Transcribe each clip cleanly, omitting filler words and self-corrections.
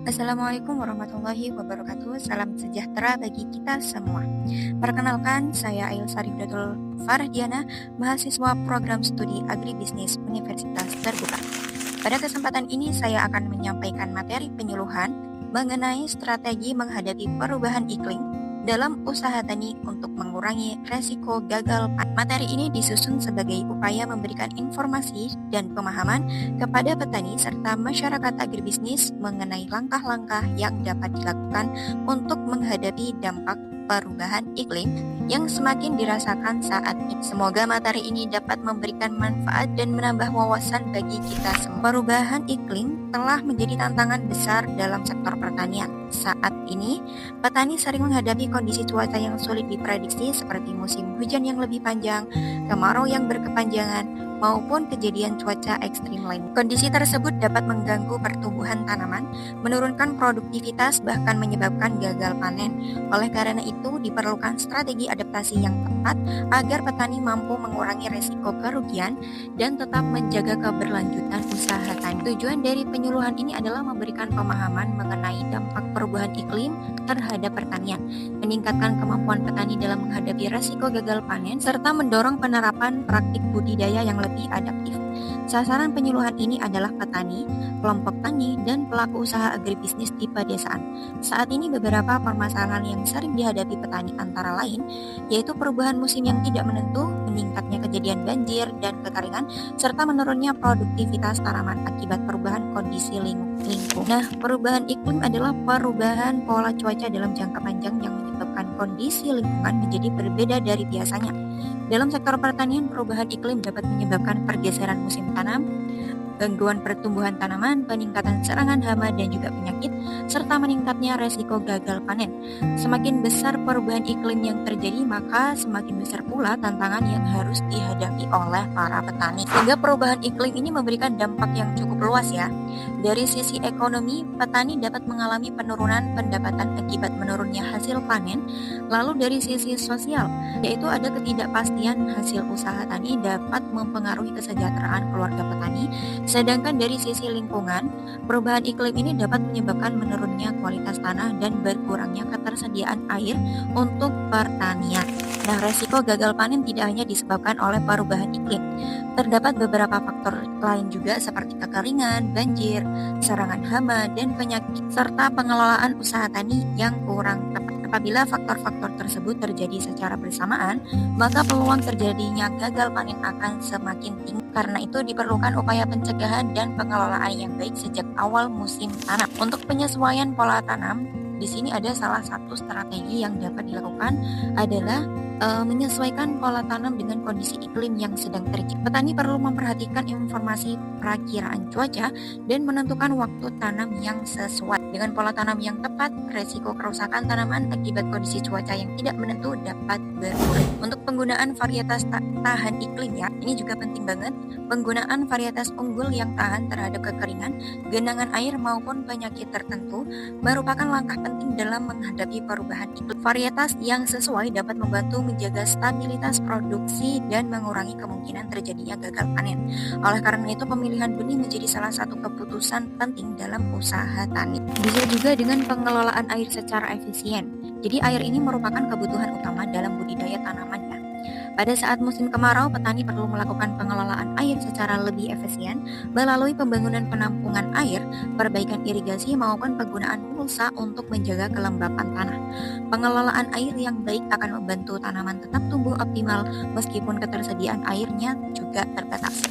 Assalamualaikum warahmatullahi wabarakatuh. Salam sejahtera bagi kita semua. Perkenalkan, saya Ailsa Rifdatul Fardiana, mahasiswa program studi agribisnis Universitas Terbuka. Pada kesempatan ini saya akan menyampaikan materi penyuluhan mengenai strategi menghadapi perubahan iklim dalam usaha tani untuk mengurangi resiko gagal panen. Materi ini disusun sebagai upaya memberikan informasi dan pemahaman kepada petani serta masyarakat agribisnis mengenai langkah-langkah yang dapat dilakukan untuk menghadapi dampak perubahan iklim yang semakin dirasakan saat ini. Semoga materi ini dapat memberikan manfaat dan menambah wawasan bagi kita semua. Perubahan iklim telah menjadi tantangan besar dalam sektor pertanian. Saat ini, petani sering menghadapi kondisi cuaca yang sulit diprediksi seperti musim hujan yang lebih panjang, kemarau yang berkepanjangan, maupun kejadian cuaca ekstrim lain. Kondisi tersebut dapat mengganggu pertumbuhan tanaman, menurunkan produktivitas, bahkan menyebabkan gagal panen. Oleh karena itu, diperlukan strategi adaptasi yang tepat agar petani mampu mengurangi resiko kerugian dan tetap menjaga keberlanjutan usaha tani. Tujuan dari penyuluhan ini adalah memberikan pemahaman mengenai dampak perubahan iklim terhadap pertanian, meningkatkan kemampuan petani dalam menghadapi resiko gagal panen, serta mendorong penerapan praktik budidaya yang lebih adaptif. Sasaran penyuluhan ini adalah petani, kelompok tani, dan pelaku usaha agribisnis di pedesaan. Saat ini beberapa permasalahan yang sering dihadapi petani antara lain, yaitu perubahan musim yang tidak menentu, meningkatnya kejadian banjir dan kekeringan, serta menurunnya produktivitas tanaman akibat perubahan kondisi lingkungan. Nah, perubahan iklim adalah perubahan pola cuaca dalam jangka panjang yang menyebabkan kondisi lingkungan menjadi berbeda dari biasanya. Dalam sektor pertanian, perubahan iklim dapat menyebabkan pergeseran musim tanam, gangguan pertumbuhan tanaman, peningkatan serangan hama dan juga penyakit, serta meningkatnya resiko gagal panen. Semakin besar perubahan iklim yang terjadi, maka semakin besar pula tantangan yang harus dihadapi oleh para petani. Sehingga perubahan iklim ini memberikan dampak yang cukup luas ya. Dari sisi ekonomi, petani dapat mengalami penurunan pendapatan akibat menurunnya hasil panen. Lalu dari sisi sosial, yaitu ada ketidakpastian hasil usaha tani dapat mempengaruhi kesejahteraan keluarga petani. Sedangkan dari sisi lingkungan, perubahan iklim ini dapat menyebabkan menurunnya kualitas tanah dan berkurangnya ketersediaan air untuk pertanian. Nah, resiko gagal panen tidak hanya disebabkan oleh perubahan iklim. Terdapat beberapa faktor lain juga seperti kekeringan, banjir, serangan hama, dan penyakit, serta pengelolaan usaha tani yang kurang tepat. Apabila faktor-faktor tersebut terjadi secara bersamaan, maka peluang terjadinya gagal panen akan semakin tinggi. Karena itu diperlukan upaya pencegahan dan pengelolaan yang baik sejak awal musim tanam. Untuk penyesuaian pola tanam, di sini ada salah satu strategi yang dapat dilakukan adalah menyesuaikan pola tanam dengan kondisi iklim yang sedang terjadi. Petani perlu memperhatikan informasi perakiraan cuaca dan menentukan waktu tanam yang sesuai. Dengan pola tanam yang tepat, resiko kerusakan tanaman akibat kondisi cuaca yang tidak menentu dapat berkurang. Untuk penggunaan varietas tahan iklim ya, ini juga penting banget. Penggunaan varietas unggul yang tahan terhadap kekeringan, genangan air maupun penyakit tertentu merupakan langkah penting dalam menghadapi perubahan iklim. Varietas yang sesuai dapat membantu menjaga stabilitas produksi dan mengurangi kemungkinan terjadinya gagal panen. Oleh karena itu, pemilihan benih menjadi salah satu keputusan penting dalam usaha tani. Bisa juga dengan pengelolaan air secara efisien. Jadi air ini merupakan kebutuhan utama dalam budidaya tanaman ya. Pada saat musim kemarau, petani perlu melakukan pengelolaan air secara lebih efisien melalui pembangunan penampungan air, perbaikan irigasi maupun penggunaan mulsa untuk menjaga kelembapan tanah. Pengelolaan air yang baik akan membantu tanaman tetap tumbuh optimal meskipun ketersediaan airnya juga terbatas.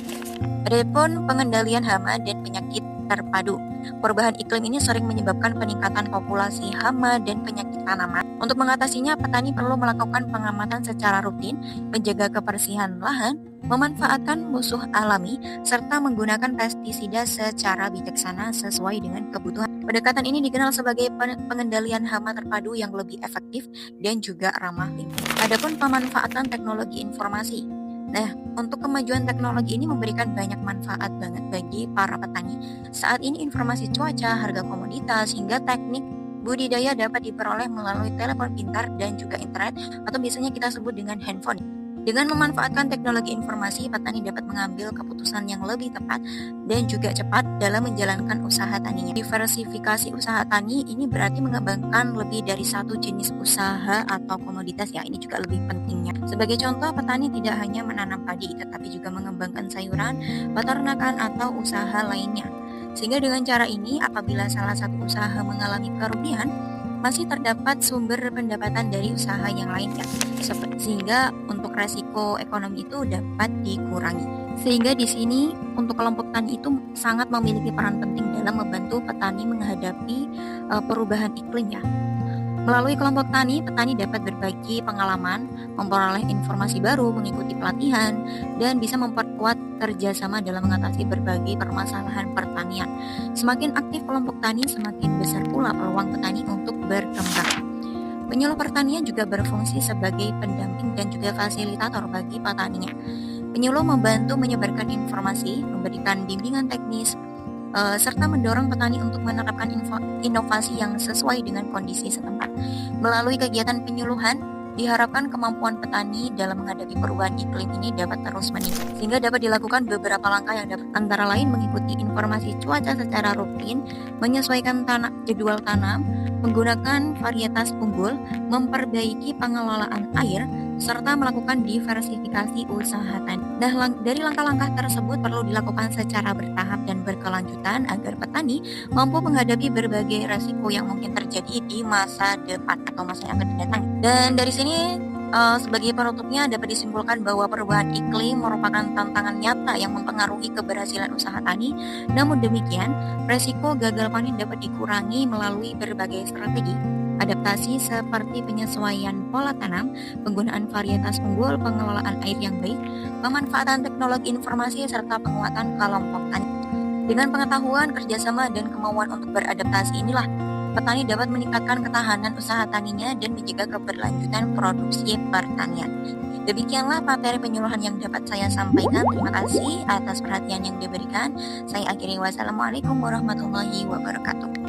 Adapun pengendalian hama dan penyakit terpadu. Perubahan iklim ini sering menyebabkan peningkatan populasi hama dan penyakit tanaman. Untuk mengatasinya, petani perlu melakukan pengamatan secara rutin, menjaga kebersihan lahan, memanfaatkan musuh alami, serta menggunakan pestisida secara bijaksana sesuai dengan kebutuhan. Pendekatan ini dikenal sebagai pengendalian hama terpadu yang lebih efektif dan juga ramah lingkungan. Adapun pemanfaatan teknologi informasi. Nah, untuk kemajuan teknologi ini memberikan banyak manfaat banget bagi para petani. Saat ini informasi cuaca, harga komoditas, hingga teknik budidaya dapat diperoleh melalui telepon pintar dan juga internet atau biasanya kita sebut dengan handphone. Dengan memanfaatkan teknologi informasi, petani dapat mengambil keputusan yang lebih tepat dan juga cepat dalam menjalankan usaha taninya. Diversifikasi usaha tani ini berarti mengembangkan lebih dari satu jenis usaha atau komoditas ya, ini juga lebih pentingnya. Sebagai contoh, petani tidak hanya menanam padi, tetapi juga mengembangkan sayuran, peternakan, atau usaha lainnya. Sehingga dengan cara ini, apabila salah satu usaha mengalami kerugian, masih terdapat sumber pendapatan dari usaha yang lain ya. Sehingga untuk resiko ekonomi itu dapat dikurangi. Sehingga di sini untuk kelompok tani itu sangat memiliki peran penting dalam membantu petani menghadapi perubahan iklim ya. Melalui kelompok tani, petani dapat berbagi pengalaman, memperoleh informasi baru, mengikuti pelatihan, dan bisa memperkuat kerjasama dalam mengatasi berbagai permasalahan pertanian. Semakin aktif kelompok tani, semakin besar pula peluang petani untuk berkembang. Penyuluh pertanian juga berfungsi sebagai pendamping dan juga fasilitator bagi petaninya. Penyuluh membantu menyebarkan informasi, memberikan bimbingan teknis, serta mendorong petani untuk menerapkan inovasi yang sesuai dengan kondisi setempat. Melalui kegiatan penyuluhan, diharapkan kemampuan petani dalam menghadapi perubahan iklim ini dapat terus meningkat, sehingga dapat dilakukan beberapa langkah yang dapat antara lain mengikuti informasi cuaca secara rutin, menyesuaikan jadwal tanam, menggunakan varietas unggul, memperbaiki pengelolaan air, serta melakukan diversifikasi usaha tani. Nah, dari langkah-langkah tersebut perlu dilakukan secara bertahap dan berkelanjutan agar petani mampu menghadapi berbagai resiko yang mungkin terjadi di masa depan atau masa yang akan datang. Dan dari sini sebagai penutupnya dapat disimpulkan bahwa perubahan iklim merupakan tantangan nyata yang mempengaruhi keberhasilan usaha tani. Namun demikian, resiko gagal panen dapat dikurangi melalui berbagai strategi. Adaptasi seperti penyesuaian pola tanam, penggunaan varietas unggul, pengelolaan air yang baik, pemanfaatan teknologi informasi, serta penguatan kelompok tani. Dengan pengetahuan, kerjasama, dan kemauan untuk beradaptasi inilah petani dapat meningkatkan ketahanan usaha taninya dan menjaga keberlanjutan produksi pertanian. Demikianlah materi penyuluhan yang dapat saya sampaikan. Terima kasih atas perhatian yang diberikan. Saya akhiri, wassalamualaikum warahmatullahi wabarakatuh.